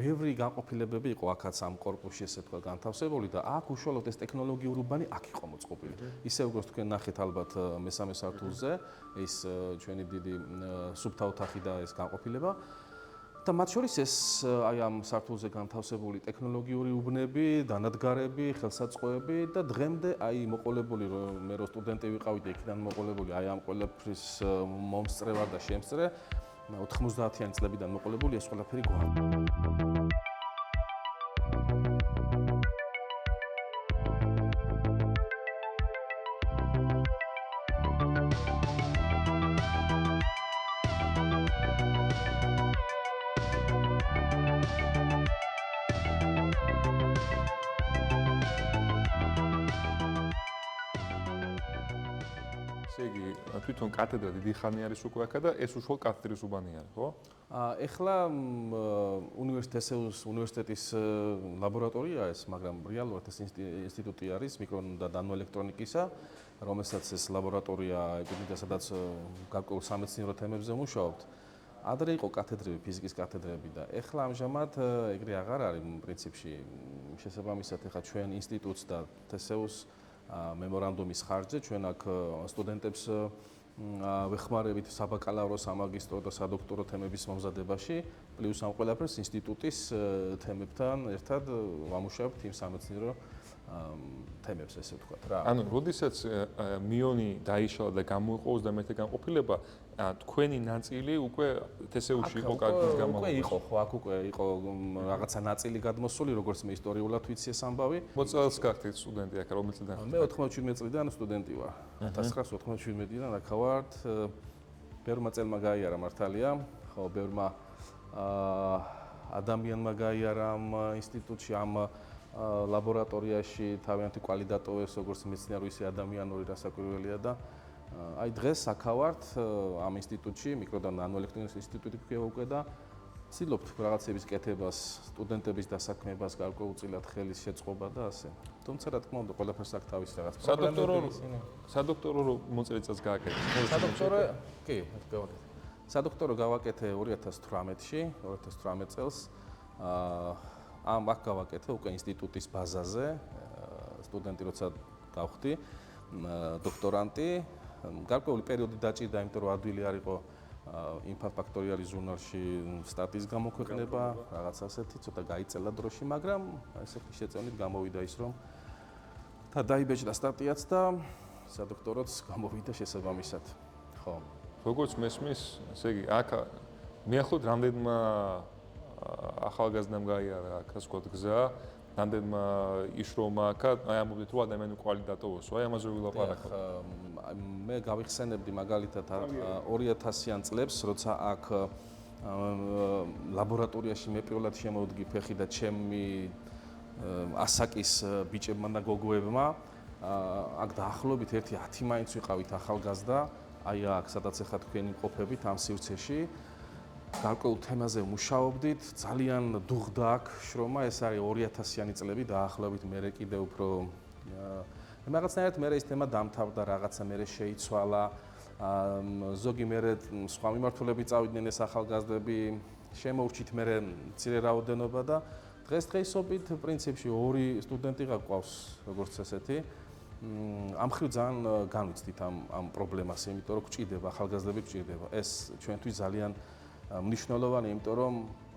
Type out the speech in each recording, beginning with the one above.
ბევრი განყოფილებები იყო აქაც ამ კორპუსში ესე თქვა განთავსებული და აქ უშუალოდ ეს ტექნოლოგიური უბანი აქ იყო მოწყობილი. ისე როგორც თქვენ ნახეთ ალბათ მესამე სართულზე ის ჩვენი დიდი სუფთა ოთახი და ეს განყოფილება და მათ შორის ეს აი ამ სართულზე განთავსებული ტექნოლოგიური უბნები, დანადგარები, ხელსაწყოები და დღემდე აი მოყოლებული მე რო სტუდენტი ვიყავი და იქიდან მოყოლებული აი ამ ყველაფრის მომსწრე ვარ და შემსწრე 90-იანი წლებიდან მოყოლებული ეს ყველაფერი გვაქვს. თვითონ კათედრა დიდი ხანი არის უკვე აქა და ეს უშუალოდ კათედრის უბანი არის, ხო? ეხლა უნივერსიტეტის ლაბორატორია ეს, მაგრამ რეალურად ეს ინსტიტუტი არის მიკრო და ნანოელექტრონიკისა, რომელსაც ეს ლაბორატორია ეგვიპტეში, სადაც გარკვეულ სამეცნიერო თემებზე მუშაობთ. ადრე იყო კათედრები, ფიზიკის კათედრები და ეხლა ამჟამად ეგრე აღარ არის პრინციპში. შესაბამისად, ეხლა ჩვენ ინსტიტუტს და თსეუს მემორანდუმის ხარჯზე ჩვენ აქ სტუდენტებს ვეხმარებით საბაკალავრო, სამაგისტრო და სადოქტორო თემების მომზადებაში, პლუს ამ ყველაფერს ინსტიტუტის თემებთან ერთად ვამუშავებთ იმ სამეცნიერო თემებს, ესე ვთქვათ რა. ანუ, როდესაც მიონი დაიშალა და გამოიყო 21 განყოფილება, თქვენი ნაწილი უკვე თსეუში იყო კარგად გამოვიდა. უკვე იყო, ხო, აქ უკვე იყო რაღაცა ნაწილი გადმოსული, როგორც მე ისტორიულად ვიცი ეს ამბავი. მოწელს გახდით სტუდენტი აქ, რომელ წლიდან? მე 97 წლიდან სტუდენტი ვარ. 1997-დან აქ ვარ. ბევრმა წელმა გაიარა მართალია, ხო, ბევრმა ადამიანმა გაიარა ამ ინსტიტუტში, ამ ლაბორატორიაში თავიანთი კვალი დატოვეს, როგორც მეცნიერო ისე ადამიანური რასაკვირველია და აი დღეს აქ ვართ ამ ინსტიტუტში, მიკრო და ნანოელექტრონიკის ინსტიტუტი ქვია უკვე და ვცდილობთ რაღაცების კეთებას, სტუდენტების დასაქმებას, გარკვეულწილად ხელის შეწყობა და ასე. თუმცა რა თქმა უნდა, ყველაფერს აქვს თავისი რაღაც პრობლემები. სადოქტორო მოწელიწადს გააკეთე. სადოქტორო გავაკეთე 2018-ში, 2018 წელს. აქ გავაკეთე უკვე ინსტიტუტის ბაზაზე, სტუდენტი როცა გავხდი, დოქტორანტი. გარკვეული პერიოდი დაჭირდა, იმიტომ რომ ადვილი არ იყო ინფარქტფაქტორიალის ჟურნალში სტატიის გამოქვეყნება, რაღაც ასეთი, ცოტა გაიწელა დროში, მაგრამ ესე შეწევნით გამოვიდა ის, რომ და დაიბეჭდა სტატიაც და სადოქტოროც გამოვიდა შესაბამისად. ხო. როგორც მესმის, ესე იგი, აქ მიახლოებით რამდენმა ახალგაზრდამ გაიარა აქ ასე ვთქვათ გზა, რამდენმა იშრომა აქ, აი ამბობთ რომ ადამიანი კვალი დატოვოს, აი ამაზე ვილაპარაკოთ. მე გავიხსენებდი მაგალითად 2000-იან წლებს, როცა აქ ლაბორატორიაში მე პირველად შემოვდგი ფეხი და ჩემი ასაკის ბიჭებმა და გოგოებმა, აქ დაახლოებით 10 მაინც ვიყავით ახალგაზრდა, აი აქ სადაც ახლა თქვენი მყოფებით ამ სივრცეში. გარკვეულ თემაზე მუშაობდით, ძალიან დუღდა აქ შრომა, ეს არის 2000-იანი წლები დაახლოებით, მე კიდე უფრო რაღაცნაირად მე ეს თემა დამთავრდა, რაღაცა მე შეიცვალა, ზოგი მე სხვა მიმართულებით წავიდნენ ეს ახალგაზრდები, შემოვრჩით მე მცირე რაოდენობა და დღესდღეობით პრინციპში 2 სტუდენტი გაყავს, როგორც ესეთი. ამ ხრივ ძალიან განვიცდით ამ პრობლემას, იმიტომ რომ გჭირდება ახალგაზრდები გჭირდება. ეს ჩვენთვის ძალიან მნიშვნელოვანი, იმიტომ რომ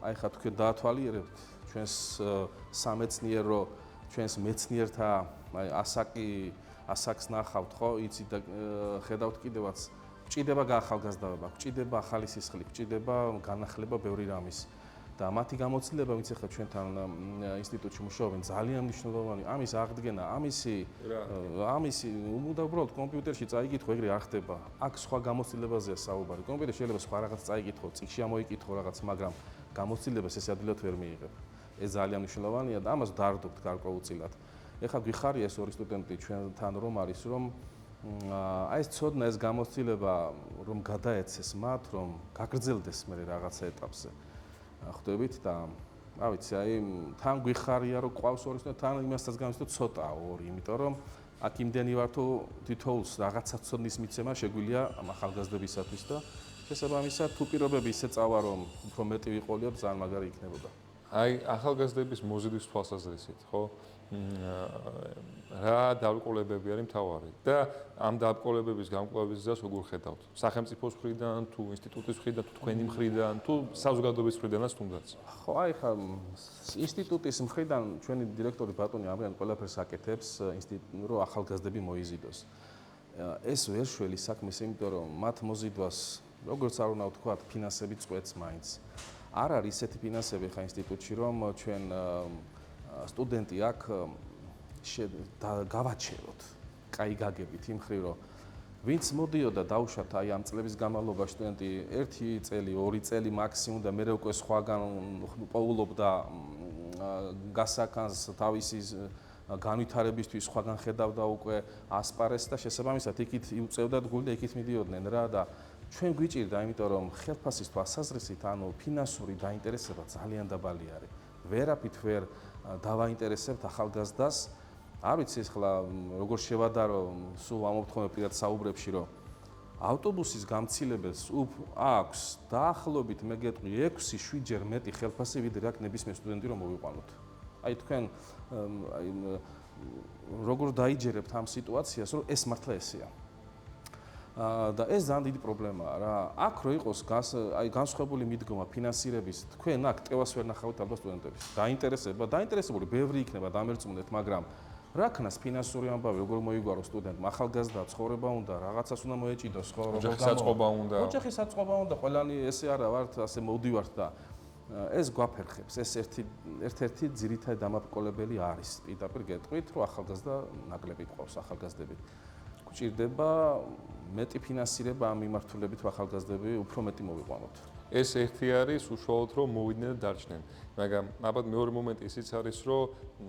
აი ხა თქვენ დაათვალიერებთ ჩვენს სამეცნიერო, ჩვენს მეცნიერთა აი ასაკს ნახავთ, ხო, იცით და ხედავთ კიდევაც გჭირდება გაახალგაზრდაობა, გჭირდება ახალი სისხლი, გჭირდება განახლება ბევრი რამის. და მათი გამოცდილება, ვინც ახლა ჩვენთან ინსტიტუტში მუშაობენ, ძალიან მნიშვნელოვანი. ამის აღდგენა, ამისი უბრალოდ კომპიუტერში წაიკითხო, ეგრე არ ხდება. აქ სხვა გამოცდილებაზეა საუბარი. კომპიუტერში შეიძლება სხვა რაღაც წაიკითხო, წიგნში ამოიკითხო რაღაც, მაგრამ გამოცდილებას ეს ადვილად ვერ მიიღებ. ეს ძალიან მნიშვნელოვანია და ამას დავდობთ გარკვეულწილად. ეხლა გვიხარია ეს 2 სტუდენტი ჩვენთან რომ არის, რომ აი ეს ცოდნა, ეს გამოცდილება რომ გადაეცეს მათ, რომ გაგრძელდეს მე რაღაცა ეტაპზე. ხვდებით და რა ვიცი, აი თან გვიხარია რომ ყავს 2 და თან იმასაც გამიცდო ცოტაა 2, იმიტომ რომ აქ იმდენი ვარ თუ თითოეულს რაღაცა ცოდნის მიცემა შეგვიძლია ამ ახალგაზრდებისათვის და შესაბამისად თუ პირობები ისე წავა რომ უფრო მეტი ვიყოლიოთ, ძალიან მაგარი იქნებოდა. აი ახალგაზრდების მოზიდვის თვალსაზრისით, ხო? რა დაბრკოლებები არის მთავარი და ამ დაბრკოლებების გამკვლევის გზას როგორ ხედავთ? სახელმწიფოს მხრიდან, თუ ინსტიტუტის მხრიდან, თუ თქვენი მხრიდან, თუ საზოგადოების მხრიდანაც თუნდაც? ხო, აი ხა ინსტიტუტის მხრიდან ჩვენი დირექტორი ბატონი ამიან ყველაფერს აკეთებს, რომ ახალგაზრდები მოიზიდოს. ეს ვერ შველი საქმეს, იმიტომ რომ მათ მოზიდვას, როგორც არ უნდა ვთქვათ, ფინანსები წყვეტს მაინც. არ არის ისეთი ფინანსები ხა ინსტიტუტში, რომ ჩვენ სტუდენტი აქ გავაჩეროთ, კაი გაგებით იმ ხრივ, რომ ვინც მოდიოდა დაუშვათ აი ამ წლების განმავლობაში სტუდენტი 1 წელი, 2 წელი მაქსიმუმ და მე უკვე სხვაგან პოულობდა გასაკანს თავისი განვითარებისთვის სხვაგან ხედავდა უკვე ასპარესს და შესაბამისად იქით იუწევდათ გული და იქით მიდიოდნენ რა და ჩვენ გვიჭირდა, იმიტომ რომ ხელფასის თვალსაზრისით, ანუ ფინანსური დაინტერესება ძალიან დაბალი არის. ვერაფრით ვერ დავაინტერესებთ ახალგაზრდას. არ ვიცი ახლა როგორ შევადარო სულ ამოფრთხოვნებ პირად საუბრებში, რომ ავტობუსის გამცილებელს აქვს დაახლოებით მე გეტყვი 6-7 ჯერ მეტი ხელფასი, ვიდრე აქ ნებისმიერ სტუდენტი რომ მოვიყვანოთ. აი თქვენ როგორ დაიჯერებთ ამ სიტუაციას, რომ ეს მართლა ესეა. და ეს ძალიან დიდი პრობლემაა რა. აქ რო იყოს აი განსხვავებული მიდგომა ფინანსირების, თქვენ აქ ტევას ვერ ნახავთ ალბათ სტუდენტების. დაინტერესებული ბევრი იქნება დამერწმუნდეთ, მაგრამ რა ქნას ფინანსური ამბავი როგორ მოიგვარო სტუდენტმა, ახალგაზრდა ცხოვრება უნდა, რაღაცას უნდა მოეჭიდოს, ხო, როგორ საწყობა უნდა. ოჯახის საწყობა უნდა, ყველანი ესე არა ვართ, ასე მოვდივართ და ეს გვაფერხებს. ეს ერთ-ერთი ძირითადი დამაბრკოლებელი არის. პირდაპირ გეტყვით, რომ ახალგაზრდა ნაკლები ყავს ახალგაზრდები. გვჭირდება მეტი ფინანსირება ამ მიმართულებით ახალგაზრდები უფრო მეტი მოვიყვანოთ. ეს ერთი არის უშუალოდ რომ მოვიდნენ და დარჩნენ. მაგრამ ალბათ მეორე მომენტი ისიც არის, რომ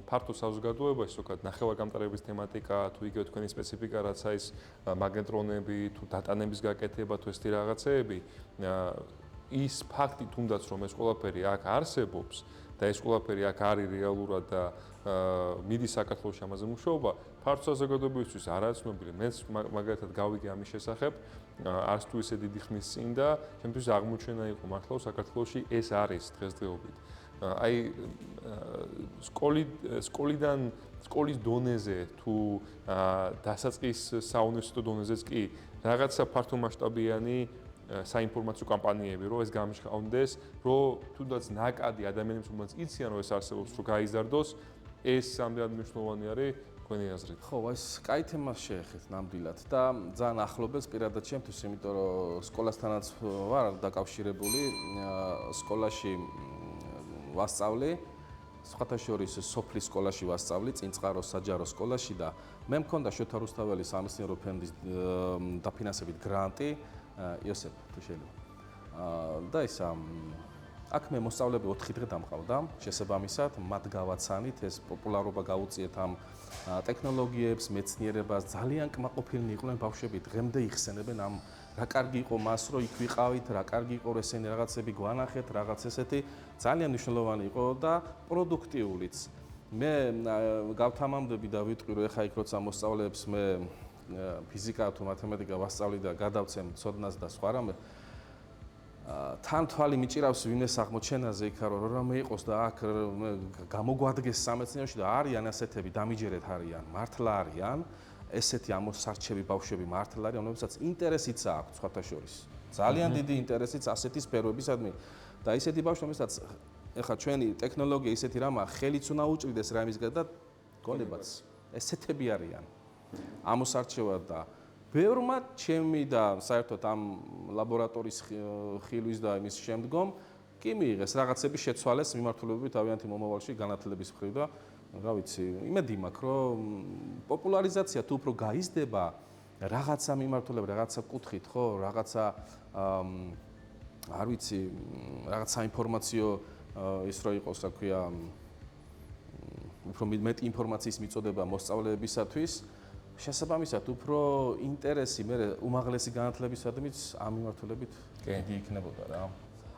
ფართო საზოგადოებაში, ზოგადად ნახევარგამტარების თემატიკა, თუ იგივე თქვენი სპეციფიკა, რაც არის მაგნეტრონები, თუ დატანების გაკეთება, თუ ესეთი რაღაცეები, ის ფაქტი თუნდაც რომ ეს ყველაფერი აქ არსებობს და ეს ყველაფერი აქ არის რეალურად და მიდის საქართველოში ამაზე მუშაობა, ფართო საზოგადოებისთვის არაა ცნობილი. მეც მაგალითად გავიგე ამის შესახებ, არც თუ ისე დიდი ხნის წინ და ჩემთვის აღმოჩენა იყო მართლა საქართველოში ეს არის დღესდღეობით. აი სკოლის დონეზე თუ დასაწყის საუნივერსიტეტო დონეზეც კი რაღაცა ფართო მასშტაბიანი საინფორმაციო კამპანიები, რომ ეს გამჟღავნდეს, რომ თუნდაც ნაკადი ადამიანებს, რომელსაც იციან, რომ ეს არსებობს, რომ გაიზარდოს, ეს სამდღად მნიშვნელოვანი არის თქვენი აზრით. ხო, ეს კაი თემას შეეხეთ ნამდვილად და ძალიან ახლობელს პირადად ჩემთვის, იმიტომ რომ სკოლასთანაც ვარ დაკავშირებული, სკოლაში ვასწავლი, სხვათა შორის სოფლის სკოლაში ვასწავლი, წინწყაროს საჯარო სკოლაში და მე მქონდა შოთა რუსთაველის სამეცნიერო ფენდის დაფინანსებით გრანტი, იოსებ, თუ შეიძლება. და ისა აქ მე მოსწავლეები 4 დღე დამყავდა, შესაბამისად, მათ გავაცანით, ეს პოპულარობა გაუწიეთ ამ ტექნოლოგიებს, მეცნიერებას, ძალიან კმაყოფილნი იყვნენ ბავშვები, დღემდე იხსენებენ ამ რა კარგი იყო მას, რომ იქ ვიყავით, რა კარგი იყო ესენი რაღაცები გვანახეთ, რაღაც ესეთი, ძალიან მნიშვნელოვანი იყო და პროდუქტიულიც. მე გავთამამდები და ვიტყვი, რომ ეხა იქ როცა მოსწავლეებს მე ფიზიკა თუ მათემატიკა ვასწავლი და გადავცემ ცოდნას და სხვა რამე თან თვალი მიჭირავს ვინმეს აღმოჩენაზე იქ რომ რამე იყოს და აქ გამოგვადგეს სამეცნიეროში და არიან ასეთები დამიჯერეთ არიან მართლა არიან ესეთი ამოსარჩევი ბავშვები მართლა არიან რომლებსაც ინტერესიც აქვს სხვათა შორის ძალიან დიდი ინტერესიც ასეთი სფეროებისადმი და ისეთი ბავშვები რომელსაც ეხლა ჩვენი ტექნოლოგია ისეთი რამაა ხელიც უნდა უჭირდეს რამისგან და გონებაც ესეთები არიან ამოსარჩევად და ბევრმა ჩემი და საერთოდ ამ ლაბორატორიის ხილვის და იმის შემდგომ კი მიიღეს რაღაცები შეცვალეს მიმართულებებით თავიანთი მომავალში განათლების მხრივ და რა ვიცი იმედი მაქვს რომ პოპულარიზაცია თუ უფრო გაიზრდება რაღაცა მიმართულებით რაღაცა კუთხით ხო რაღაცა არ ვიცი რაღაცა ინფორმაციო ის რო იყოს რა ქვია უფრო მეტი ინფორმაციის მიწოდება მოსწავლეებისათვის შესაბამისად უფრო ინტერესი მე უმაღლესი განათლებისადმიც ამ მიმართულებით დიდი იქნებოდა რა.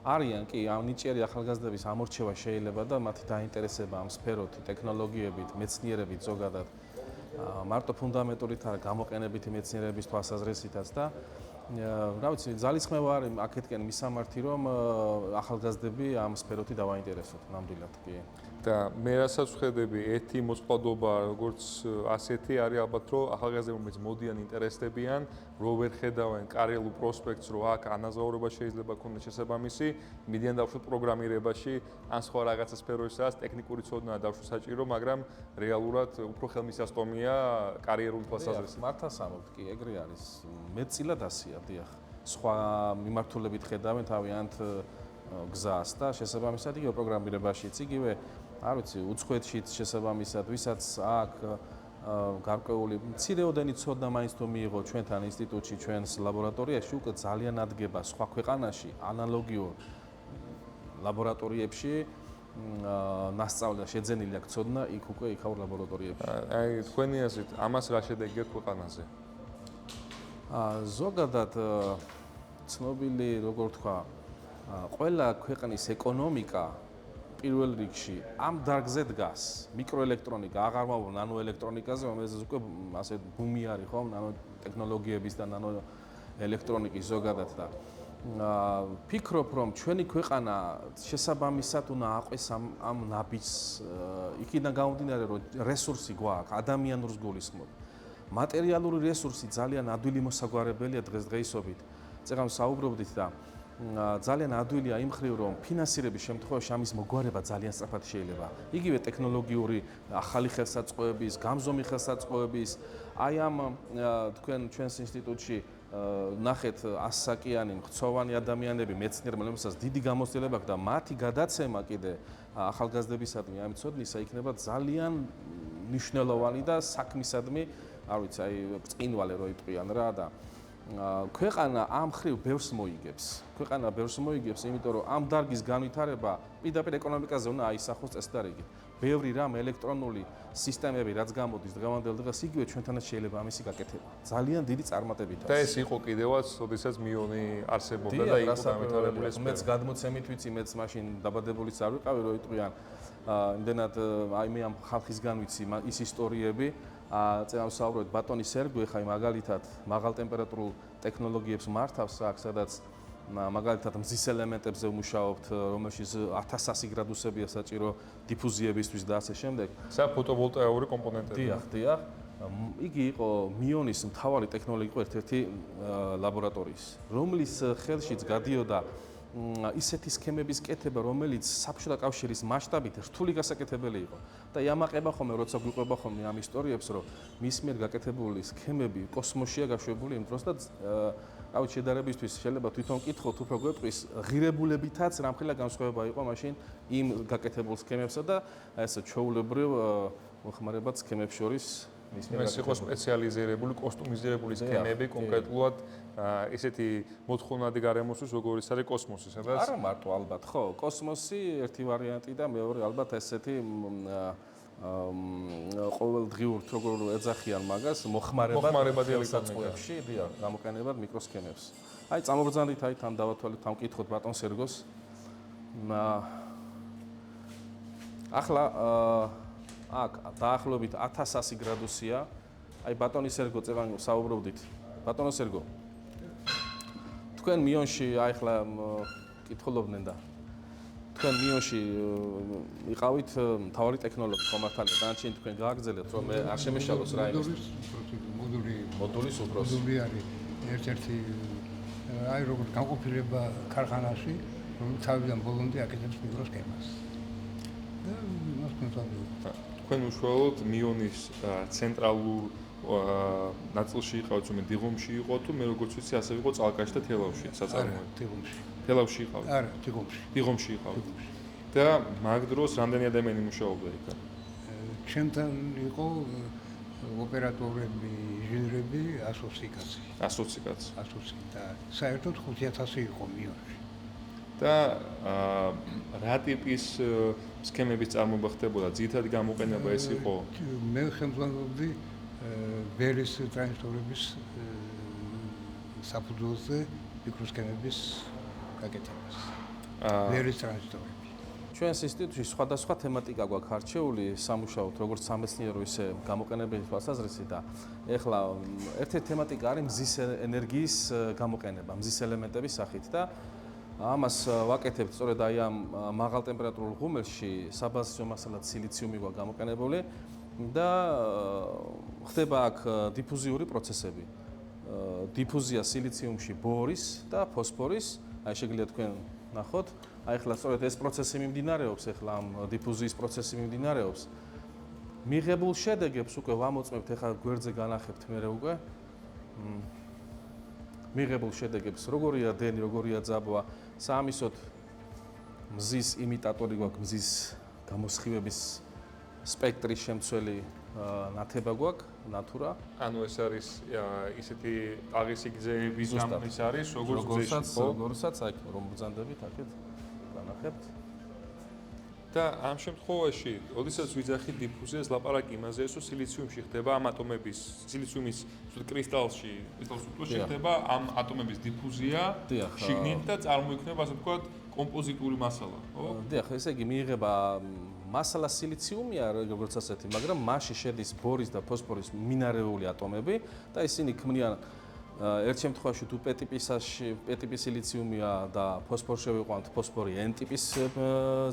არიან კი ამ ნიჭიერი ახალგაზრდების ამორჩევა შეიძლება და მათი დაინტერესება ამ სფეროთი, ტექნოლოგიებით, მეცნიერებით ზოგადად მარტო ფუნდამენტურით არა გამოყენებითი მეცნიერების თვალსაზრისითაც და რა ვიცი, ძალისხმევა არის აქეთკენ მისამართი, რომ ახალგაზრდები ამ სფეროთი დავაინტერესოთ ნამდვილად კი. და მე რასაც ვხედები, ერთი მოწყობილობა როგორც ასეთი არის ალბათ, რომ ახალგაზრდები რომელიც მოდიან ინტერესდებიან, რო ვერ ხედავენ კარიერულ პროსპექტს, რომ აქ ანაზღაურება შეიძლება ქონდეს შესაბამისი, მიდიან დავშვათ პროგრამირებაში, ან სხვა რაღაცა სფეროებსაც, ტექნიკური ცოდნა დავშვათ საჭირო, მაგრამ რეალურად უფრო ხელმისაწვდომია კარიერული თვალსაზრისით. მართლაც ამბობთ, კი, ეგრე არის. მეტწილად ასია, დიახ. სხვა მიმართულებით ხედავენ თავიანთ გზას და შესაბამისად იგივე პროგრამირებაშიც, იგივე არ ვიცი, უცხოეთშიც შესაბამისად, ვისაც აქ გარკვეული მცირეოდენი ცოდნა მაინც თუ მიიღო ჩვენთან ინსტიტუტში, ჩვენს ლაბორატორიაში, უკვე ძალიან ადგება სხვა ქვეყანაში ანალოგიურ ლაბორატორიებში ნასწავლია, შეძენილი აქვს ცოდნა იქ უკვე იქაურ ლაბორატორიებში. აი, თქვენი აზრით, ამას რა შედეგი აქვს ქვეყანაზე? ზოგადად ცნობილი, როგორ თქვა, ყველა ქვეყნის ეკონომიკა პირველ რიგში ამ დარგზე დგას. მიკროელექტრონიკა, აღარ მოვარ ნანოელექტრონიკაზე, რომელზეც უკვე ასე ბუმი არის, ხო, ნანოტექნოლოგიების და ნანოელექტრონიკის ზოგადად და ფიქრობ, რომ ჩვენი ქვეყანა შესაბამისად უნდა აყვეს ამ ნაბიჯს, იქიდან გამომდინარე, რომ რესურსი გვაქვს, ადამიანურს გულისხმობ. მატერიალური რესურსი ძალიან ადვილი მოსაგვარებელია დღესდღეობით. წეგან საუბრობდით და ძალიან ადვილია იმ მხრივ, რომ ფინანსირების შემთხვევაში ამის მოგვარება ძალიან სწრაფად შეიძლება. იგივე ტექნოლოგიური ახალი ხელსაწყოების, გამზომი ხელსაწყოების, აი ამ თქვენ ჩვენს ინსტიტუტში ნახეთ ასაკიანი, მხცოვანი ადამიანები, მეცნიერები, რომელსაც დიდი გამოცდილება აქვს და მათი გადაცემა კიდე ახალგაზრდებისადმი ამ ცოდნისა იქნება ძალიან მნიშვნელოვანი და საქმისადმი, არ ვიცი, აი წინვალე რო იტყვიან რა და ქვეყანა ამ ხრივ ბევრს მოიგებს. ქვეყანა ბევრს მოიგებს, იმიტომ რომ ამ დარგის განვითარება პირდაპირ ეკონომიკაზე უნდა აისახოს წესდარიგით. ბევრი რამ ელექტრონული სისტემები რაც გამოდის დღევანდელ დღეს იგივე ჩვენთანაც შეიძლება ამისი გაკეთება. ძალიან დიდი წარმატებითაა. და ეს იყო კიდევაც, ოდესაც მიონი არსებობდა და იყო განვითარებული ეს. მეც გადმოცემით ვიცი, მეც მაშინ დაბადებულიც არ ვიყავი, რო იტყვიან იმდენად აი მე ამ ხალხისგან ვიცი ის ისტორიები. წეგან ვსაუბრობთ ბატონი სერგო, ხა მაგალითად მაღალ ტემპერატურულ ტექნოლოგიებს მართავს აქ, სადაც მაგალითად მზის ელემენტებზე ვმუშაობთ, რომელშიც 1100 გრადუსებია საჭირო დიფუზიებისთვის და ასე შემდეგ. სა ფოტოვოლტაიკური კომპონენტები. დიახ. იგი იყო მიონის მთავარი ტექნოლოგი, იყო ერთ-ერთი ლაბორატორიის, რომლის ხელშიც გადიოდა ისეთი სქემების კეთება, რომელიც საბჭოთა კავშირის მასშტაბით რთული გასაკეთებელი იყო. და იამაყება ხოლმე, როცა გვიყვება ხოლმე ამ ისტორიებს, რომ მის მიერ გაკეთებული სქემები კოსმოსშია გაშვებული იმ დროს და რავი შედარებისთვის შეიძლება თვითონ კითხოთ, უფრო გვეტყვის ღირებულებითაც რამხელა განსხვავება იყო მაშინ იმ გაკეთებულ სქემებსა და ეს ჩვეულებრივ მოხმარებად სქემებს შორის ეს იყო სპეციალიზირებული, კოსტუმიზირებული სქემები, კონკრეტულად ესეთი მოთხოვნადი გარემოსთვის, როგორიც არის კოსმოსი, სადაც არა მარტო ალბათ, ხო, კოსმოსი ერთი ვარიანტი და მეორე ალბათ ესეთი ყოველდღიურ როგორ ეძახიან მაგას, მოხმარებად ხელსაწყოებში, დიახ, გამოყენებად მიკროსქემებს. აი, წამობრძანდით აი თან დავათვალოთ, თან ვკითხოთ ბატონ სერგოს. ახლა აქ დაახლოებით 1100 გრადუსია. აი ბატონი სერგო წეგან საუბრობდით. ბატონო სერგო. თქვენ მიონში აი ახლა კითხულობდნენ და თქვენ მიონში იყავით მთავარი ტექნოლოგი ხომართალია. დანარჩენი თქვენ გააგრძელებთ, რომ არ შემეშალოს რა იმის მოდულის უფროს. მოდული არის ერთ-ერთი აი როგორც განყოფილება ქარხანაში, რომელიც თავიდან ბოლომდე აკეთებს მიკროსქემას. და იმას კონტროლებს. თქვენ უშუალოდ მიონის ცენტრალურ ნაწილში იყავთ, რომ დიღომში იყო თუ მე როგორც ვიცი, ასევე იყო წალკაში და თელავში საწარმოები. დიღომში. თელავში იყავთ? არა, დიღომში. დიღომში იყავთ. და მაგ დროს რამდენი ადამიანი მუშაობდა იქ? ჩემთან იყო ოპერატორები, ინჟინრები, 120 კაცი. 120 კაცი. 120 და საერთოდ 5000 იყო მიონში. და რა ტიპის სქემების წარმოება ხდებოდა? ძირითადი გამოყენება ეს იყო? მე ხელმძღვანელობდი ბერის ტრანზისტორების საფუძველზე მიკროსქემების გაკეთებას. ბერის ტრანზისტორები. ჩვენს ინსტიტუტში სხვადასხვა თემატიკა გვაქვს არჩეული სამუშაოდ, როგორც სამეცნიერო, ისე გამოყენებელი თვალსაზრისით და ეხლა ერთ-ერთი თემატიკა არის მზის ენერგიის გამოყენება, მზის ელემენტების სახით და ამას ვაკეთებთ სწორედ აი ამ მაღალ ტემპერატურულ ღუმელში საბაზისო მასალად სილიციუმი გვაქვს გამოყენებული და ხდება აქ დიფუზიური პროცესები. დიფუზია სილიციუმში ბორის და ფოსფორის, აი შეგიძლიათ თქვენ ნახოთ, აი ახლა სწორედ ეს პროცესი მიმდინარეობს, ახლა ამ დიფუზიის პროცესი მიმდინარეობს. მიღებულ შედეგებს უკვე ვამოწმებთ, ახლა გვერდზე განახებთ მერე უკვე. მიღებულ შედეგებს, როგორია დენი, როგორია ძაბვა, საამისოდ მზის იმიტატორი გვაქვს, მზის გამოსხივების სპექტრის შემცველი ნათება გვაქვს, ნატურა. ანუ ეს არის ისეთი ტაღის სიგრძეების გამის არის, როგორცაც აი რომ ბრძანდებით აქეთ განახებთ. და ამ შემთხვევაში, ოდესაც ვიძახით დიფუზიას, ლაპარაკი იმაზე, რომ სილიციუმში ხდება ამ ატომების, სილიციუმის კრისტალში უთუში ხდება ამ ატომების დიფუზია შიგნით და წარმოიქმნება, ასე ვთქვათ, კომპოზიტური მასალა, ხო? დიახ, ესე იგი მიიღება მასალა სილიციუმია, როგორც ასეთი, მაგრამ მასში შედის ბორის და ფოსფორის მინარეული ატომები და ისინი ქმნიან ერთ შემთხვევაში თუ P-ტიპის სილიციუმია და ფოსფორს შევიყვანთ, ფოსფორი N-ტიპის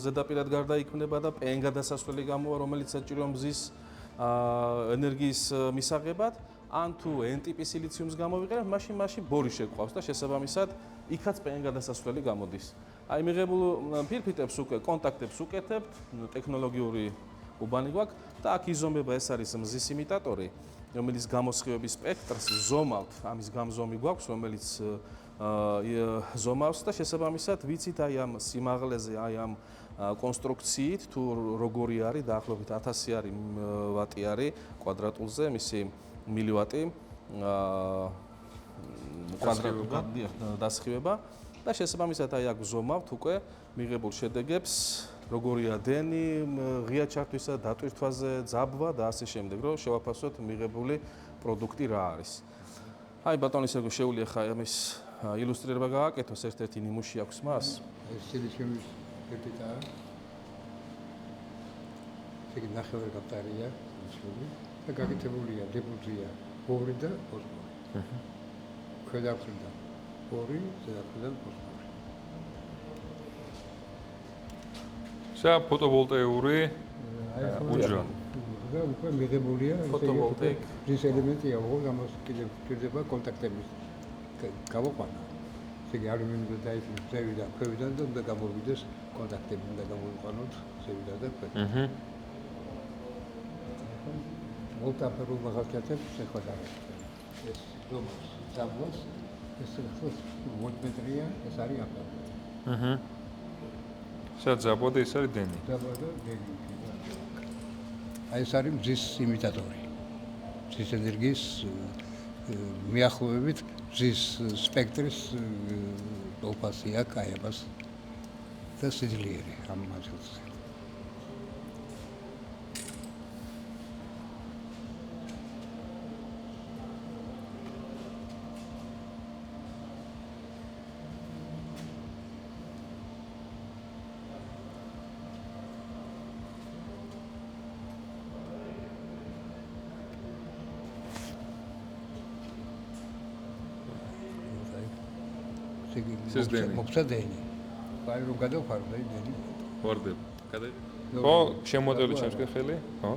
ზედაპირად გარდაიქმნება და P-n გადასასვლელი გამოვა, რომელიც საჭიროა მზის ენერგიის მისაღებად, ან თუ N-ტიპის სილიციუმს გამოვიყენებთ, მაშინ ბორი შეგვყავს და შესაბამისად იქაც P-n გადასასვლელი გამოდის. აი მიღებულ ფირფიტებს უკვე კონტაქტებს უკეთებთ, ტექნოლოგიური უბანი გვაქვს და აქ იზომება, ეს არის მზის იმიტატორი, რომელიც გამოსხივების სპექტრს ზომავთ, ამის გამზომი გვაქვს, რომელიც ზომავს და შესაბამისად ვიცით აი ამ სიმაღლეზე, აი ამ კონსტრუქციით თუ როგორი არის, დაახლოებით 1000 არის ვატი არის კვადრატულზე, მისი მილივატი კვადრატული დასხივება და შესაბამისად აი აქ ზომავთ უკვე მიღებულ შედეგებს, როგორია დენი, ღია ჩართვისა, დატვირთვაზე, ძაბვა და ასე შემდეგ, რომ შევაფასოთ მიღებული პროდუქტი რა არის. აი ბატონო სერგო შეუძლია ხა ამის ილუსტრირება გააკეთოს, ერთ-ერთი ნიმუში აქვს მას. ეს სილიციუმის ფირფიტა. ეგ ნახევარი გაპტარია, სილიციუმი და გაკეთებულია დიფუზია ბორი და ფოსფორი. ქვედა მხრიდან ბორი, ზედა მხრიდან ფოსფორი. ფოტოვოლტაიკური უჯრა. და უკვე მიღებულია ფოტოვოლტაიკ ის ელემენტია, როგორ გამოსკიდება კონტაქტების გამოყვანა. ესე იგი ალუმინი დაიფუძნოს ზევიდან, ქვევიდან და უნდა გამოვიდეს კონტაქტები, უნდა გამოვიყვანოთ ზევიდან და ქვევიდან. ვოლტამპერულ მაღალჩათებს შეხვედრა. ეს რომს ძაბვას ეს ვოლტმეტრია, ეს არის აპარატი. სადაც ძაბვა და ეს არის დენი. ძაბვა და დენი. აი ეს არის მზის იმიტატორი. მზის ენერგიის მიახლოებით მზის სპექტრის დოფასია, კაიებას და სიძლიერე ამ მასალაზე. მოგცა დენი. აი რომ გადავხარო და დენი. ვარდება. ხო, შემოდელი ჩემს ხელი, ხო?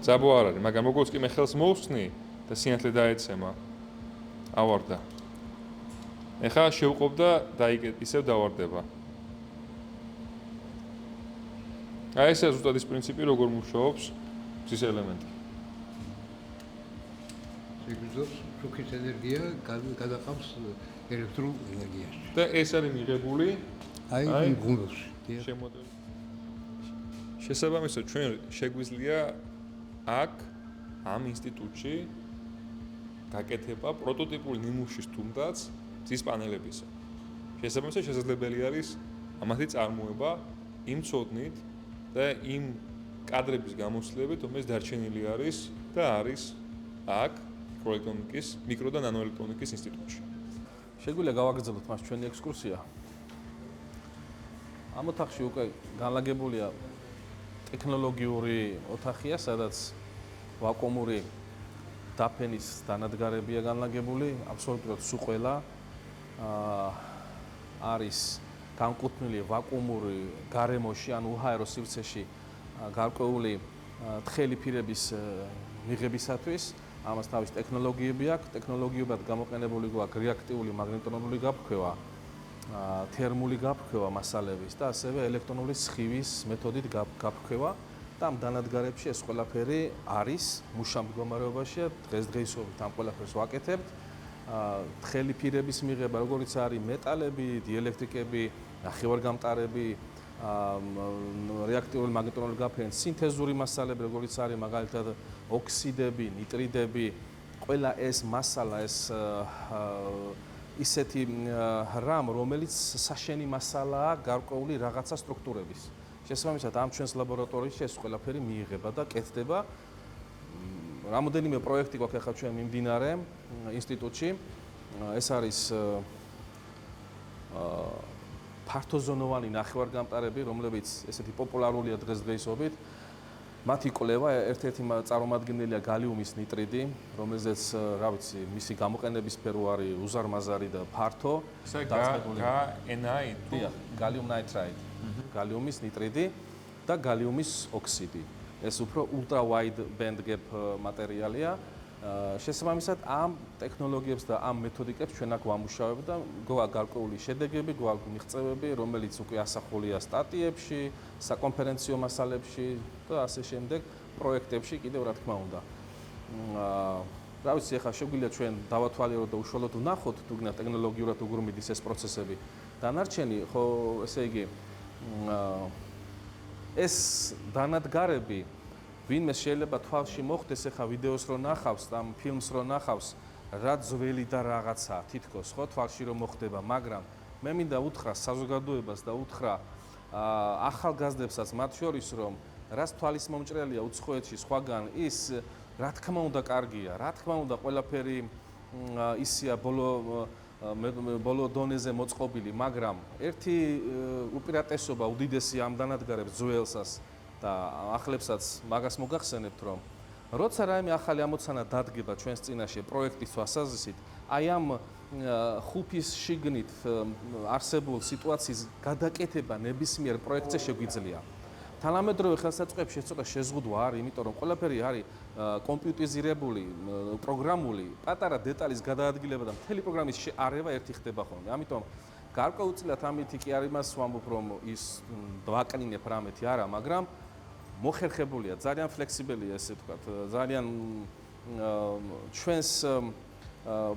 ძაბვა არ არის, მაგრამ როგორც კი მე ხელს მოვხსნი და სინათლე დაეცემა. ავარდა. ეხლა შევყობ და ისევ დავარდება. აი ეს ზუსტად ის პრინციპი, როგორ მუშაობს მზის ელემენტი. სიგრძოს შუქის ენერგია გადაყავს ელექტრულ ენერგიაში. და ეს არის მიღებული აი ღუმელში. შემოდელი. შესაბამისად ჩვენ შეგვიძლია აქ ამ ინსტიტუტში გაკეთება პროტოტიპული ნიმუშის თუნდაც მზის პანელებისა. შესაბამისად შესაძლებელი არის ამათი წარმოება იმ ცოდნით და იმ კადრების გამოსვლებით, რომელიც დარჩენილი არის და არის აქ მიკრო და ნანოელექტრონიკის ინსტიტუტში. შეგვიძლია გავაგრძელოთ მას ჩვენი ექსკურსია. ამ ოთახში უკვე განლაგებულია ტექნოლოგიური ოთახია, სადაც ვაკუუმური დაფენის დანადგარებია განლაგებული, აბსოლუტურად სულ ყველა არის განკუთვნილი ვაკუუმური გარემოში, ანუ უჰაერო სივრცეში გარკვეული თხელი ფირების მიღებისათვის. ამას თავის ტექნოლოგიები აქვს, ტექნოლოგიებად გამოყენებული გვაქვს რეაქტიული მაგნიტონული გაფრქვევა, თერმული გაფრქვევა მასალების და ასევე ელექტრონული სხივის მეთოდით გაფრქვევა და ამ დანადგარებში ეს ყველაფერი არის მუშა მდგომარეობაშია. დღესდღეობით ამ ყველაფერს ვაკეთებთ. თხელი ფირების მიღება, როგორიც არის მეტალები, დიელექტრიკები, ნახევარგამტარები, რეაქტიული მაგნიტონული გაფრქვევის სინთეზური მასალები, როგორიც არის მაგალითად ოქსიდები, ნიტრიდები, ყველა ეს მასალა, ეს ისეთი რამ, რომელიც საშენი მასალაა გარკვეული რაღაცა სტრუქტურების. შესაბამისად, ამ ჩვენს ლაბორატორიაში ეს ყველაფერი მიიღება და კეთდება. რამოდენიმე პროექტი გვაქვს ახლა ჩვენ მიმდინარე ინსტიტუტში. ეს არის ფართოზონოვანი ნახევარგამტარები, რომლებიც ესეთი პოპულარულია დღესდღეობით. მათი კვლევა ერთ-ერთი წარმომადგენელია გალიუმის ნიტრიდი, რომელზეც, რა ვიცი, მისი გამოყენების სფერო არის უზარმაზარი და ფართო. გალიუმ ნაიტრაიდ, გალიუმის ნიტრიდი და გალიუმის ოქსიდი. ეს უფრო ultra wide band gap მატერიალია. შესაბამისად, ამ ტექნოლოგიებს და ამ მეთოდიკებს ჩვენ აქ ვამუშავებთ და გვაქვს გარკვეული შედეგები, გვაქვს მიღწევები, რომელიც უკვე ასახულია სტატიებში, საკონფერენციო მასალებში და ასე შემდეგ პროექტებში კიდევ რა თქმა უნდა. რა ვიცი, ახლა შეგვიძლია ჩვენ დავათვალიეროთ და უშუალოდ ვნახოთ თუ გინდა ტექნოლოგიურად უგრუმიდის ეს პროცესები. დანარჩენი, ხო, ესე იგი, ეს დანადგარები ვინმე შეიძლება თვალში მოხდეს ახლა ვიდეოს რო ნახავს და ამ ფილმს რო ნახავს, რა ძველი და რაღაცა თითქოს ხო თვალში რო მოხდება, მაგრამ მე მინდა უთხრა საზოგადოებას და უთხრა ახალგაზრდებსაც მათ შორის, რომ რაც თვალის მომჭრელია უცხოეთში სხვაგან ის რა თქმა უნდა კარგია, რა თქმა უნდა ყველაფერი ისია ბოლო დონეზე მოწყობილი, მაგრამ ერთი უპირატესობა უდიდესი ამ დანადგარებს ძველსაც და ახლებსაც მაგას მოგახსენებთ, რომ როცა რაიმე ახალი ამოცანა დადგება ჩვენს წინაშე პროექტის თვალსაზრისით, აი ამ ხუფის შიგნით არსებულ სიტუაციის გადაკეთება ნებისმიერ პროექტზე შეგვიძლია. თანამედროვე ხელსაწყოებში ეს ცოტა შეზღუდვა არის, იმიტომ რომ ყველაფერი არის კომპიუტერიზირებული, პროგრამული, პატარა დეტალის გადაადგილება და მთელი პროგრამის შეარევა ერთი ხდება ხოლმე. ამიტომ გარკვეულწილად ამით კი არ იმას ვამბობ, რომ ის ვაკნინებ რამეთი არა, მაგრამ მოხერხებულია, ძალიან ფლექსიბელია ესე ვთქვათ, ძალიან ჩვენს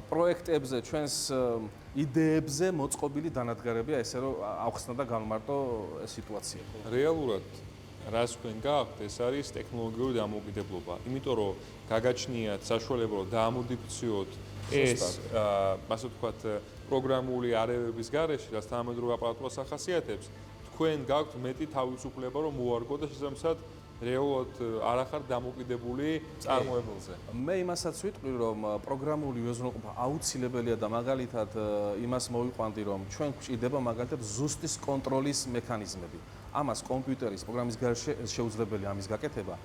პროექტებზე, ჩვენს იდეებზე მოწყობილი დანადგარებია, ესე რომ ავხსნა და გამმარტო სიტუაცია. რეალურად რას თქვენ გაქვთ, ეს არის ტექნოლოგიური დამოუკიდებლობა. იმიტომ რომ გაგაჩნიათ საშუალება, რომ დაამოდიფიციოთ ეს, ასე ვთქვათ, პროგრამული არევების გარეშე, რაც თანამედროვე აპარატურას ახასიათებს, თქვენ გაქვთ მეტი თავისუფლება, რომ მოარგოთ და შესაბამისად რეალურად არ ახართ დამოკიდებული წარმოებულზე. მე იმასაც ვიტყვი, რომ პროგრამული უზრუნველყოფა აუცილებელია და მაგალითად იმას მოვიყვანდი, რომ ჩვენ გვჭირდება მაგალითად ზუსტის კონტროლის მექანიზმები. ამას კომპიუტერის პროგრამის გარეშე შეუძლებელია ამის გაკეთება.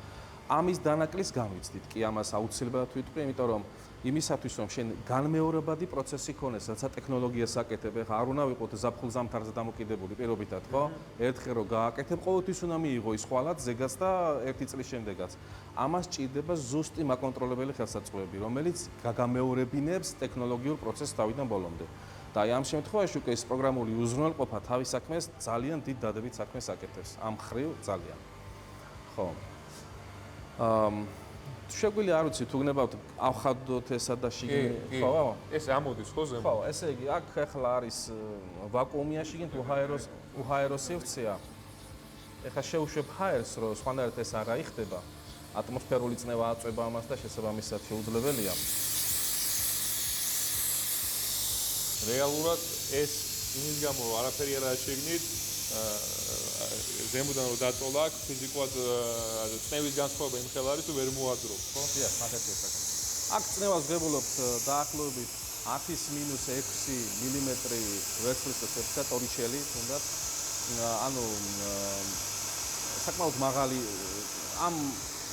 ამის დანაკლის განვიცდით, კი ამას აუცილებლად ვიტყვი, იმიტომ რომ იმისათვის რომ შენ განმეორებადი პროცესი ქონდეს, რაცა ტექნოლოგიას აკეთებ, ახლა არ უნდა ვიყოთ ზაფხულ-ზამთარზე დამოკიდებული პირობითად, ხო? ერთხელ რომ გააკეთებ, ყოველთვის უნდა მიიღო ის ხვალად ზეგაც და 1 წლის შემდეგაც. ამას ჭირდება ზუსტი მაკონტროლებელი ხელსაწყოები, რომელიც გაგამეორებინებს ტექნოლოგიურ პროცესს თავიდან ბოლომდე. და აი ამ შემთხვევაში უკვე ეს პროგრამული უზრუნველყოფა თავის საქმეს ძალიან დიდ დადებით საქმეს აკეთებს. ამ ხრივ ძალიან. ხო. შეგვიძლია არ ვიცი თუ გნებავთ ავხადოთ ესა და შიგნით ხო? ეს ამოდის ხო ზემო? ხო, ესე იგი, აქ ახლა არის ვაკუუმია შიგნით უჰაერო სივრცეა. ეხლა შევუშვებ ჰაერს, რომ სხვანაირად ეს არ აიხდება. ატმოსფერული წნევა აწვება ამას და შესაბამისად შეუძლებელია. რეალურად ეს იმის გამო რომ არაფერი არ არის შეგნით ზემოდან რომ დაწოლა აქვს ფიზიკურად წნევის განსხვავება იმ ხელ არის თუ ვერ მოაგროვ, ხო? დიახ, მაგათია საკითხი. აქ წნევას ვღებულობთ დაახლოებით 10-6 მმ ვერცხლის თეთრად ტორიჩელი თუნდაც ანუ საკმაოდ მაღალი ამ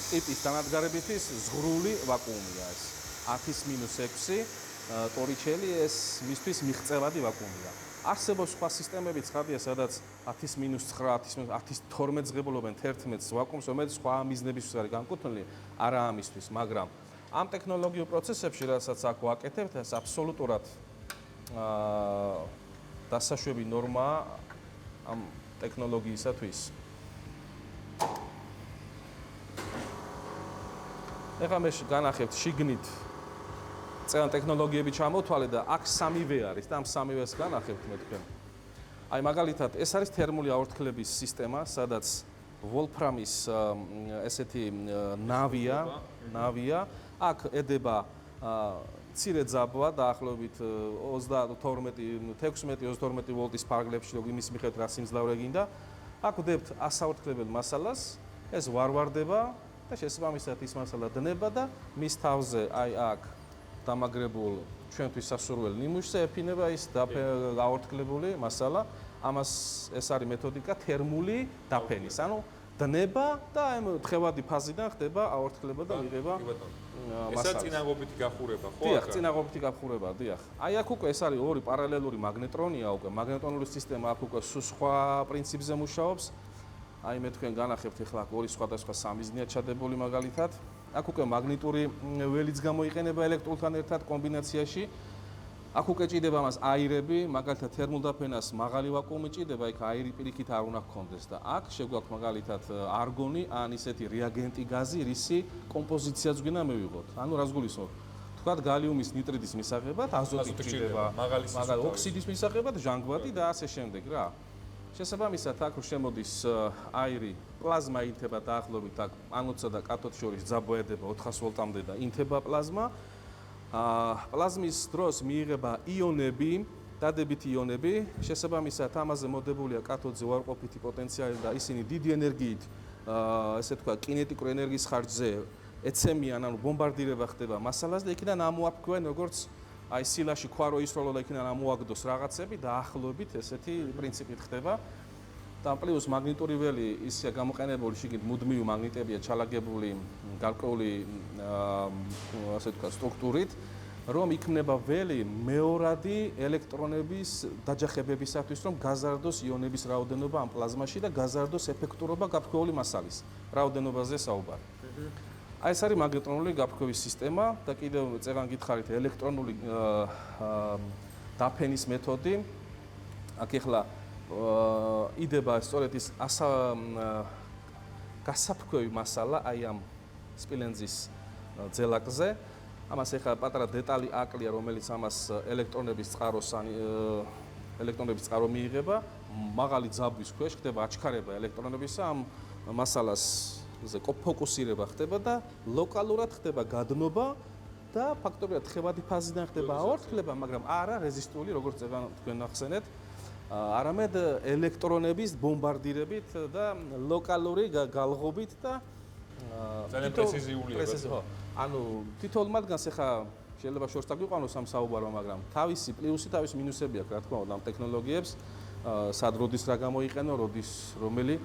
ტიპის დანადგარებითის ზღვრული ვაკუუმია ეს 10-6 ტორიჩელი ეს მისთვის მიღწევადი ვაკუუმია. არსებობს სხვა სისტემები ცხადია, სადაც 10-9, 10-12 ღებულობენ 11 ვაკუუმს, რომელიც სხვა მიზნებისთვის არის განკუთვნილი, არა ამისთვის, მაგრამ ამ ტექნოლოგიურ პროცესებში, რასაც აქ ვაკეთებთ, ეს აბსოლუტურად დასაშვები ნორმაა ამ ტექნოლოგიისათვის. ეხლა მე განახებთ შიგნით წელან ტექნოლოგიები ჩამოთვალე და აქ სამივე არის და ამ სამივეს განახებთ მე თქვენ. აი მაგალითად ეს არის თერმული აორთქლების სისტემა, სადაც ვოლფრამის ესეთი ნავია, აქ ედება მცირე ძაბვა დაახლოებით 16-22 ვოლტის ფარგლებში, იმის მიხედვით რა სიმძლავრე გინდა. აქ ვდებთ ასაორთქლებელ მასალას, ეს ვარვარდება და შესაბამისად ის მასალა დნება და მის თავზე აი აქ დამაგრებულ ჩვენთვის სასურველ ნიმუშზე ეფინება ის გაორთქლებული მასალა. ამას ეს არის მეთოდიკა თერმული დაფენის. ანუ დნება და აი თხევადი ფაზიდან ხდება აორთქლება და მიღება მასალა. ესა წინაღობითი გახურება, ხო? დიახ, წინაღობითი გახურება, დიახ. აი აქ უკვე ეს არის ორი პარალელური მაგნეტრონია უკვე. მაგნეტრონული სისტემა აქ უკვე სხვა პრინციპზე მუშაობს. აი მე თქვენ განახებთ ახლა ორი სხვადასხვა სამიზნეა ჩადებული მაგალითად. აქ უკვე მაგნიტური ველიც გამოიყენება ელექტროლთან ერთად კომბინაციაში. აქ უკვე ჭიდება მას აირები, მაგალითად თერმულ დაფენას მაღალი ვაკუუმი ჭიდება, იქ აირი პირიქით არ უნდა გქონდეს და აქ შეგვაქვს მაგალითად არგონი ან ისეთი რეაგენტი გაზი, რისი კომპოზიციაც გვინდა მივიღოთ. ანუ რას გულისხმობ? თქვათ გალიუმის ნიტრიდის მისაღებად აზოტი ჭიდება, მაგალითად ოქსიდის მისაღებად ჟანგბადი და ასე შემდეგ რა. შესაბამისად აქ შემოდის აირი, პლაზმა ინთება დაახლოებით აქ ანოდსა და კათოდს შორის ძაბვა ედება 400 ვოლტამდე და ინთება პლაზმა. პლაზმის დროს მიიღება იონები, დადებითი იონები, შესაბამისად ამაზე მოდებულია კათოდზე უარყოფითი პოტენციალი და ისინი დიდი ენერგიით, ესე თქვა, კინეტიკური ენერგიის ხარჯზე ეცემიან, ანუ ბომბარდირება ხდება მასალას და იქიდან ამოაფქვენ როგორც აი სილაში ქვა რო ისროლო და იქიდან ამოაგდოს რაღაცები დაახლოებით ესეთი პრინციპით ხდება. და პლუს მაგნიტური ველი ისია გამოყენებული შიგნით მუდმივი მაგნიტებია ჩალაგებული გარკვეული ასე თქვა სტრუქტურით, რომ იქმნება ველი მეორადი ელექტრონების დაჯახებებისათვის, რომ გაზარდოს იონების რაოდენობა ამ პლაზმაში და გაზარდოს ეფექტურობა გაფრქვეული მასალის რაოდენობაზე საუბარი. აი ეს არის მაგნეტრონული გაფრქვევის სისტემა და კიდევ წეგან გითხარით ელექტრონული დაფენის მეთოდი. აქ ახლა იდება სწორედ ის გასაფრქვევი მასალა აი ამ სპილენძის ძელაკზე. ამას ახლა პატარა დეტალი აკლია, რომელიც ამას ელექტრონების წყარო მიიღება. მაღალი ძაბვის ქვეშ ხდება აჩქარება ელექტრონებისა, ამ მასალას ფოკუსირება ხდება და ლოკალურად ხდება გადნობა და ფაქტობრივად თხევადი ფაზიდან ხდება აორთქლება, მაგრამ არა რეზისტიული, როგორც თქვენ ახსენეთ, არამედ ელექტრონების ბომბარდირებით და ლოკალური გალღობით და ძალიან პრეციზიულია. ანუ თითოეულ მათგანს ახლა შეიძლება შორს დაგვიყვანოს ამ საუბარო, მაგრამ თავისი პლუსი, თავისი მინუსები აქვს, რა თქმა უნდა, ამ ტექნოლოგიებს, სად როდის რა გამოიყენო, როდის რომელი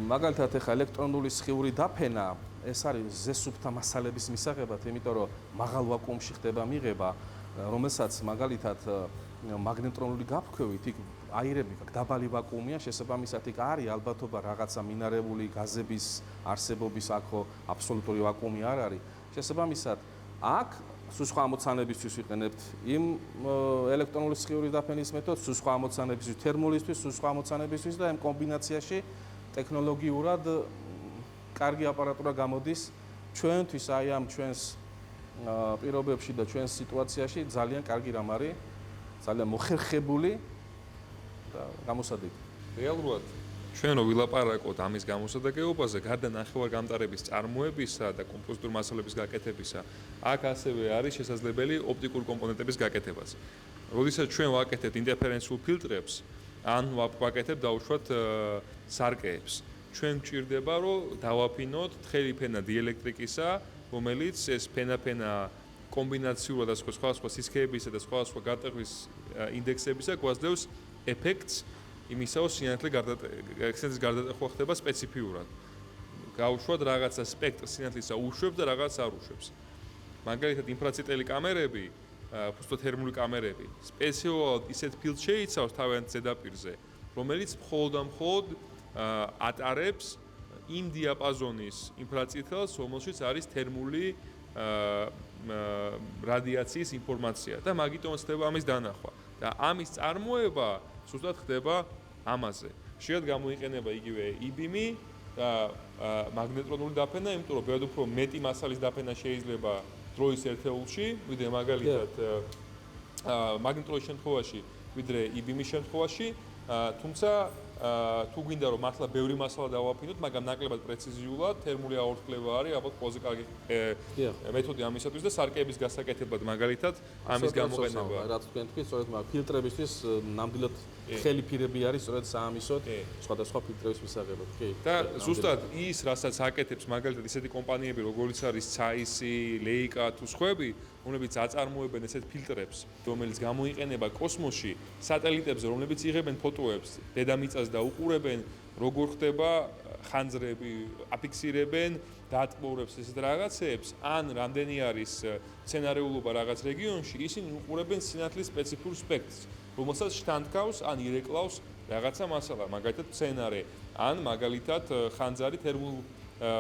მაგალითად ახლა ელექტრონული სხიური დაფენა ეს არის ზესუფთა მასალების მისაღებად, იმიტომ რომ მაღალ ვაკუუმში ხდება მიღება, რომელსაც მაგალითად მაგნეტრონული გაფრქვევით იქ აირები გაქვს, დაბალი ვაკუუმია, შესაბამისად იქ არის ალბათობა რაღაცა მინარეული გაზების არსებობის, აქო აბსოლუტური ვაკუუმი არ არის. შესაბამისად აქ სხვა ამოცანებისთვის ვიყენებთ იმ ელექტრონული სხიური დაფენის მეთოდს, სხვა ამოცანებისთვის, თერმულისთვის, სხვა ამოცანებისთვის და ამ კომბინაციაში ტექნოლოგიურად კარგი აპარატურა გამოდის ჩვენთვის აი ამ ჩვენს პირობებში და ჩვენს სიტუაციაში ძალიან კარგი რამ არის, ძალიან მოხერხებული და გამოსადეგი. რეალურად ჩვენ რო ვილაპარაკოთ ამის გამოსადეგეობაზე, გარდა ნახევარგამტარების წარმოებისა და კომპოზიტურ მასალების გაკეთებისა, აქ ასევე არის შესაძლებელი ოპტიკური კომპონენტების გაკეთებაც. როდესაც ჩვენ ვაკეთებთ ინტერფერენციულ ფილტრებს, ან ვაკეთებთ დაუშვათ სარკეებს. ჩვენ გვჭირდება, რომ დავაფინოთ თხელი ფენა დიელექტრიკისა, რომელიც ეს ფენა კომბინაციურად და სხვა სისქეებისა და სხვა გატეხვის ინდექსებისა გვაძლევს ეფექტს იმისაო სინათლე გარდატეხვა ხდება სპეციფიურად. გაუშვათ რაღაცა სპექტრ სინათლისა უშვებს და რაღაც არ უშვებს. მაგალითად ინფრაწითელი კამერები, ფუსტოთერმული კამერები, სპეციალურად ისეთ ფილდს შეიცავს თავიანთ ზედაპირზე, რომელიც მხოლოდ და მხოლოდ ატარებს იმ დიაპაზონის ინფრაწითელს, რომელშიც არის თერმული რადიაციის ინფორმაცია და მაგიტომაც ხდება ამის დანახვა. და ამის წარმოება ზუსტად ხდება ამაზე. შეიძლება გამოიყენება იგივე იბიმი და მაგნეტრონული დაფენა, იმიტომ რომ ბევრად უფრო მეტი მასალის დაფენა შეიძლება დროის ერთეულში, ვიდრე მაგალითად მაგნეტრონის შემთხვევაში, ვიდრე იბიმის შემთხვევაში, თუმცა თუ გვინდა რომ მართლა ბევრი მასალა დავაფინოთ, მაგრამ ნაკლებად პრეციზიულად, თერმული აორთქლება არის ალბათ ყველაზე კარგი მეთოდი ამისათვის და სარკეების გასაკეთებლად მაგალითად ამის გამოყენება. რაც თქვენ თქვით, სწორედ მაგ ფილტრებისთვის ნამდვილად ხელი ფირები არის, სწორედ საამისოდ სხვადასხვა ფილტრების მისაღებად. კი. და ზუსტად ის, რასაც აკეთებს მაგალითად ისეთი კომპანიები, როგორიც არის CAISI, Leica თუ სხვები, რომლებიც აწარმოებენ ესეთ ფილტრებს, რომელიც გამოიყენება კოსმოსში, სატელიტებზე, რომლებიც იღებენ ფოტოებს დედამიწას და უყურებენ, როგორ ხდება ხანძრები, აფიქსირებენ დატბორებს ესეთ რაღაცეებს, ან რამდენი არის სცენარეულობა რაღაც რეგიონში, ისინი უყურებენ სინათლის სპეციფიურ სპექტრს, რომელსაც შთანთქავს ან ირეკლავს რაღაცა მასალა, მაგალითად სცენარე, ან მაგალითად ხანძარი თერმულ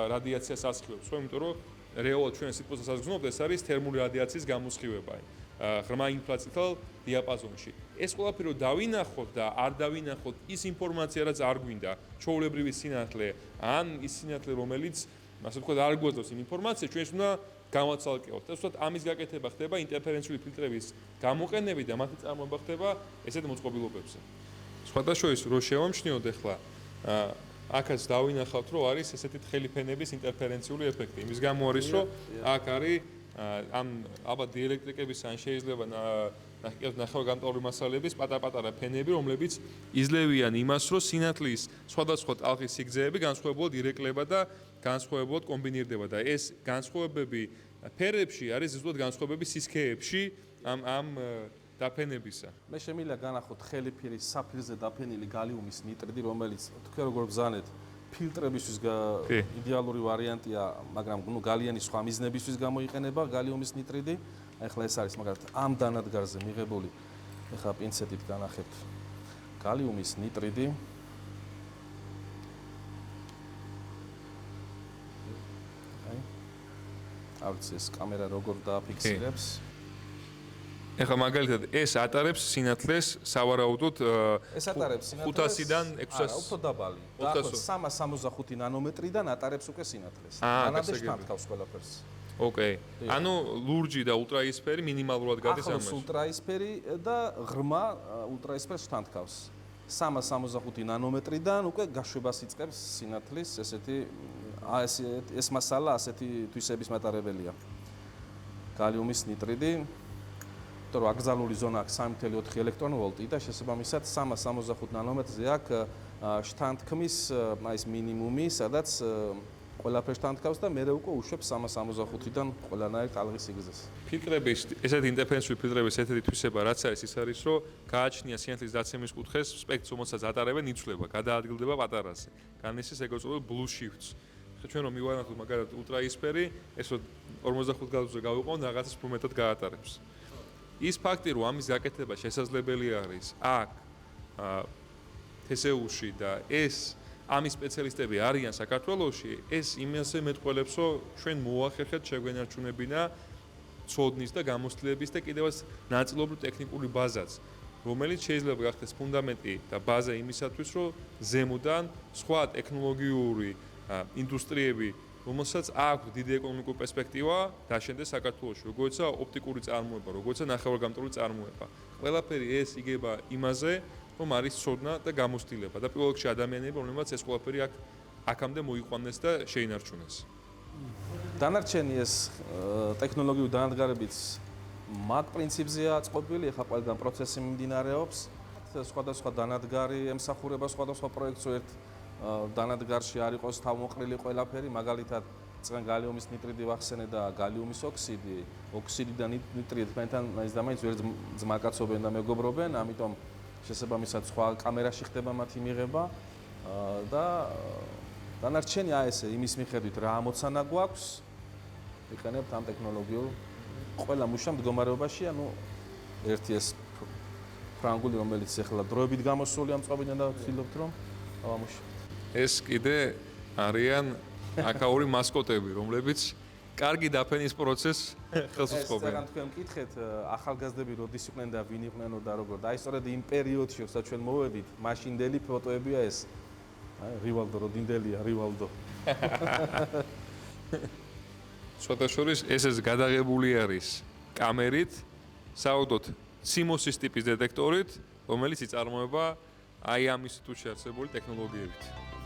რადიაციას ასხივებს, ხო, იმიტომ რომ რეალურად ჩვენ სიტყვასაც გზნობთ, ეს არის თერმული რადიაციის გამოსხივება. ღრმა ინფრაწითელ დიაპაზონში. ეს ყველაფერი რომ დავინახოთ და არ დავინახოთ ის ინფორმაცია, რაც არ გვინდა, ჩვეულებრივი სინათლე, ან ის სინათლე, რომელიც, ასე ვთქვათ, არ გვაძლევს იმ ინფორმაციას, ჩვენ უნდა გამოცალკევოთ. და ზუსტად ამის გაკეთება ხდება ინტერფერენციული ფილტრების გამოყენებით და მათი წარმოება ხდება ესეთ მოწყობილობებზე. სხვადასხვაის რო შევამჩნიოთ ახლა, აქაც დავინახავთ, რომ არის ესეთი თხელი ფენების ინტერფერენციული ეფექტი. იმის გამო არის, რომ აქ არის ამ ალბათ დიელექტრიკების ან შეიძლება ნახევარგამტარული მასალების პატარ-პატარა ფენები, რომლებიც იძლევიან იმას, რომ სინათლის სხვადასხვა ტალღის სიგრძეები განსხვავებულად ირეკლება და განსხვავებულად კომბინირდება და ეს განსხვავებები ფერებში არის ზუსტად განსხვავებები სისქეებში ამ დაფენებისა. მე შემიძლია განახოთ ხელი ფირის საფირზე დაფენილი გალიუმის ნიტრიდი, რომელიც თქვენ როგორ ბრძანეთ ფილტრებისთვის იდეალური ვარიანტია, მაგრამ ნუ გალიანის სხვა მიზნებისთვის გამოიყენება გალიუმის ნიტრიდი. ახლა ეს არის მაგალითად ამ დანადგარზე მიღებული. ახლა პინცეტით განახებთ გალიუმის ნიტრიდი. არც ეს კამერა როგორ დააფიქსირებს. ეხლა მაგალითად ეს ატარებს სინათლეს სავარაუდოდ ეს ატარებს სინათლეს 500-დან 600. არა, უფრო დაბალი. დაახლოებით 365 ნანომეტრიდან ატარებს უკვე სინათლეს. მანამდე შთანთქავს ყველაფერს. ოკეი. ანუ ლურჯი და ულტრაისფერი მინიმალურად გადის ამაში. ახლოს ულტრაისფერი და ღრმა ულტრაისფერს შთანთქავს. 365 ნანომეტრიდან უკვე გაშვებას იწყებს სინათლის ესეთი ეს მასალა ასეთი თვისების მატარებელია. გალიუმის ნიტრიდი იმიტომ რომ აკრძალული ზონა აქვს 3.4 ელექტრონვოლტი და შესაბამისად 365 ნანომეტრზე აქვს შთანთქმის ის მინიმუმი, სადაც ყველაფერს შთანთქავს და მერე უკვე უშვებს 365-დან ყველანაირ ტალღის სიგრძეს. ფილტრების, ესეთი ინტერფერენციული ფილტრების ესეთი თვისება რაც არის, ის არის, რომ გააჩნია სინათლის დაცემის კუთხეს სპექტრს, რომელსაც ატარებენ, იცვლება, გადაადგილდება პატარაზე. განესის ეგრეთ წოდებული blue shifts. ჩვენ რომ მივანახოთ მაგალითად ულტრაისფერი, ეს 45 გრადუსზე გავიყვანოთ, რაღაცას უფრო მეტად გაატარებს. ის ფაქტი, რომ ამის გაკეთება შესაძლებელი არის აქ თესეულში და ეს ამის სპეციალისტები არიან საქართველოში, ეს იმასე მეტყველებს, რომ ჩვენ მოახერხეთ შეგვენარჩუნებინა ცოდნის და გამოცდილების და კიდევაც ნაწილობრივ ტექნიკური ბაზაც, რომელიც შეიძლება გახდეს ფუნდამენტი და ბაზა იმისათვის, რომ ზემოდან სხვა ტექნოლოგიური ინდუსტრიები, რომელსაც აქვს დიდი ეკონომიკური პერსპექტივა, დაშენდეს საქართველოში, როგორიცაა ოპტიკური წარმოება, როგორიცაა ნახევარგამტარული წარმოება. ყველაფერი ეს იგება იმაზე, რომ არის ცოდნა და გამოცდილება და პირველ რიგში ადამიანები, რომლებსაც ეს ყველაფერი აქამდე მოიყვანეს და შეინარჩუნეს. დანარჩენი ეს ტექნოლოგიური დანადგარებიც მაგ პრინციპზეა აწყობილი, ახლა ყველგან პროცესი მიმდინარეობს. სხვადასხვა დანადგარი ემსახურება სხვადასხვა პროექტს, ერთ დანადგარში არ იყოს თავმოყრილი ყველაფერი, მაგალითად წინ გალიუმის ნიტრიდი ვახსენე და გალიუმის ოქსიდი და ნიტრიდი თქვენთან მაინც და მაინც ვერ ძმაკაცობენ და მეგობრობენ, ამიტომ შესაბამისად სხვა კამერაში ხდება მათი მიღება და დანარჩენი ესე იმის მიხედვით რა ამოცანა გვაქვს ვიყენებთ ამ ტექნოლოგიურ ყველა მუშა მდგომარეობაში ანუ ერთი ეს ფრანგული რომელიც ახლა დროებით გამოსული ამ წვავიდან და ვცდილობთ რომ ავამუშავოთ. ეს კიდე არიან აკაური მასკოტები, რომლებიც კარგი დაფენის პროცესს ხელს უწყობენ. ეს თქვენ მკითხეთ ახალგაზრდები როდის იყვნენ და ვინ იყვნენ და როგორ. და აი სწორედ იმ პერიოდში, როცა ჩვენ მოვედით, მაშინდელი ფოტოებია ეს. აი რივალდო როდინდელია, რივალდო. ცოტა შორის ეს გადაღებული არის კამერით, საუდოდ CMOS-ის ტიპის დეტექტორით, რომელიც იწარმოება აი ამის თუ შეარსებული ტექნოლოგიებით.